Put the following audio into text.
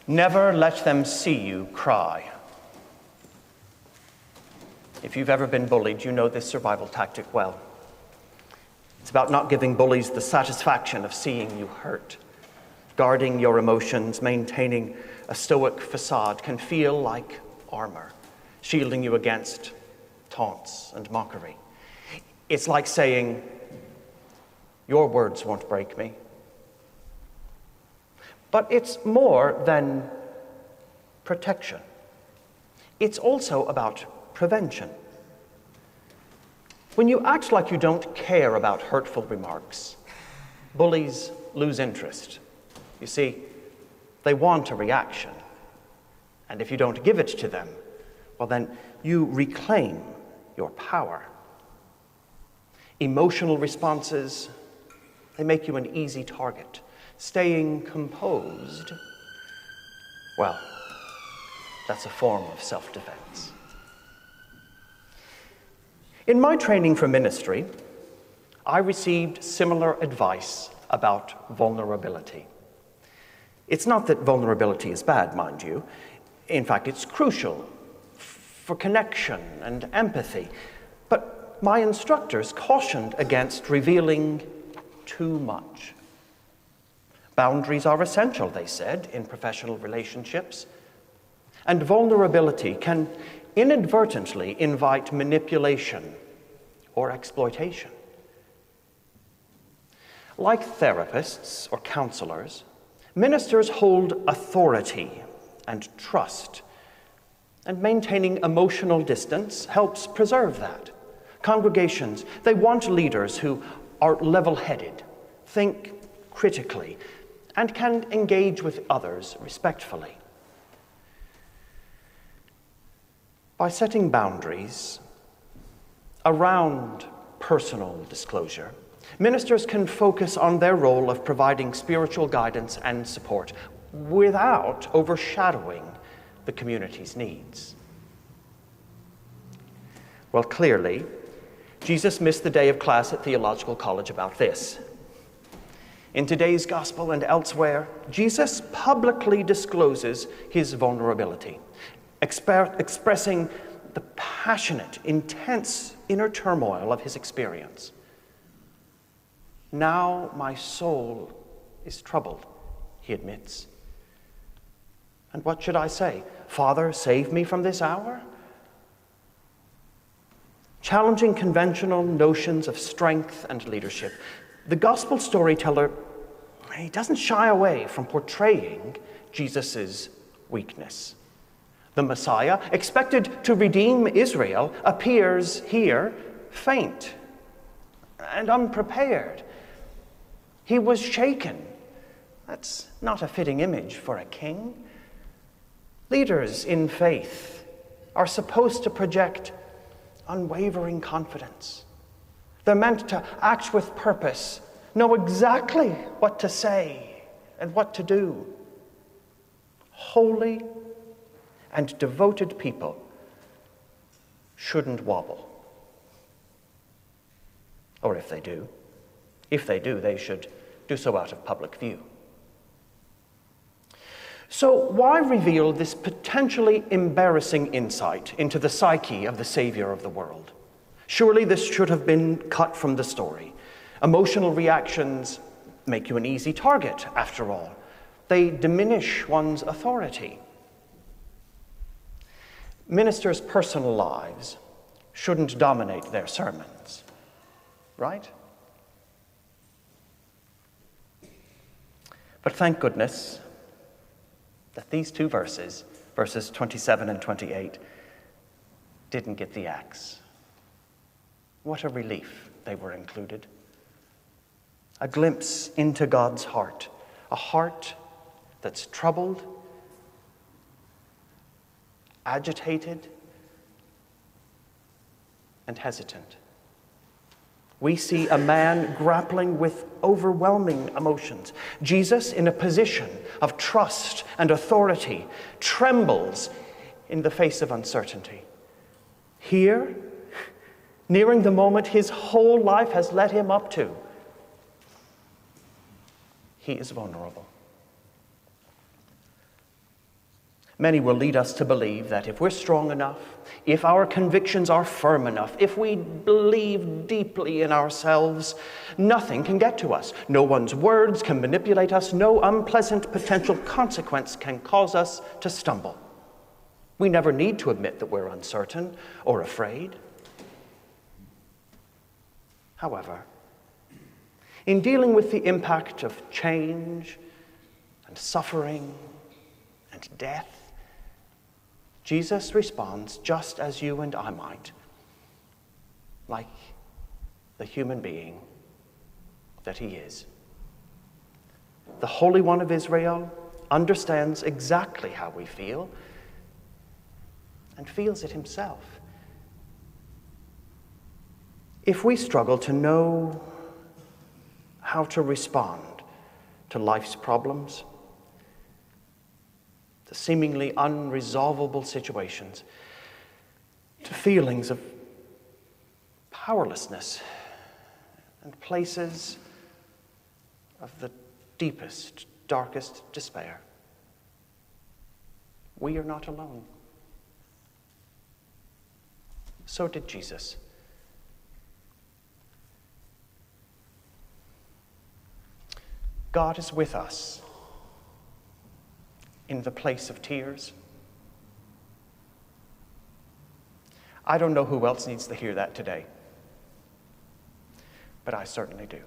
Never let them see you cry. If you've ever been bullied, you know this survival tactic well. It's about not giving bullies the satisfaction of seeing you hurt. Guarding your emotions, maintaining a stoic facade can feel like armor, shielding you against taunts and mockery. It's like saying, "Your words won't break me." But it's more than protection. It's also about prevention. When you act like you don't care about hurtful remarks, bullies lose interest. You see, they want a reaction. And if you don't give it to them, well, then you reclaim your power. Emotional responses, they make you an easy target. Staying composed, well, that's a form of self-defense. In my training for ministry, I received similar advice about vulnerability. It's not that vulnerability is bad, mind you. In fact, it's crucial for connection and empathy. But my instructors cautioned against revealing too much. Boundaries are essential, they said, in professional relationships. And vulnerability can inadvertently invite manipulation or exploitation. Like therapists or counselors, ministers hold authority and trust, and maintaining emotional distance helps preserve that. Congregations, they want leaders who are level-headed, think critically, and can engage with others respectfully. By setting boundaries around personal disclosure, ministers can focus on their role of providing spiritual guidance and support without overshadowing the community's needs. Well, clearly, Jesus missed the day of class at theological college about this. In today's gospel and elsewhere, Jesus publicly discloses his vulnerability, expressing the passionate, intense inner turmoil of his experience. "Now my soul is troubled," he admits. "And what should I say? Father, save me from this hour?" Challenging conventional notions of strength and leadership, the gospel storyteller, he doesn't shy away from portraying Jesus' weakness. The Messiah, expected to redeem Israel, appears here faint and unprepared. He was shaken. That's not a fitting image for a king. Leaders in faith are supposed to project unwavering confidence. They're meant to act with purpose, know exactly what to say and what to do. Holy and devoted people shouldn't wobble. Or if they do, they should do so out of public view. So why reveal this potentially embarrassing insight into the psyche of the Savior of the world? Surely this should have been cut from the story. Emotional reactions make you an easy target, after all. They diminish one's authority. Ministers' personal lives shouldn't dominate their sermons, right? But thank goodness that these two verses, verses 27 and 28, didn't get the axe. What a relief they were included. A glimpse into God's heart, a heart that's troubled, agitated, and hesitant. We see a man grappling with overwhelming emotions. Jesus, in a position of trust and authority, trembles in the face of uncertainty. Here, nearing the moment his whole life has led him up to, he is vulnerable. Many will lead us to believe that if we're strong enough, if our convictions are firm enough, if we believe deeply in ourselves, nothing can get to us. No one's words can manipulate us. No unpleasant potential consequence can cause us to stumble. We never need to admit that we're uncertain or afraid. However, in dealing with the impact of change and suffering and death, Jesus responds just as you and I might, like the human being that he is. The Holy One of Israel understands exactly how we feel and feels it himself. If we struggle to know how to respond to life's problems, to seemingly unresolvable situations, to feelings of powerlessness and places of the deepest, darkest despair, we are not alone. So did Jesus. God is with us in the place of tears. I don't know who else needs to hear that today, but I certainly do.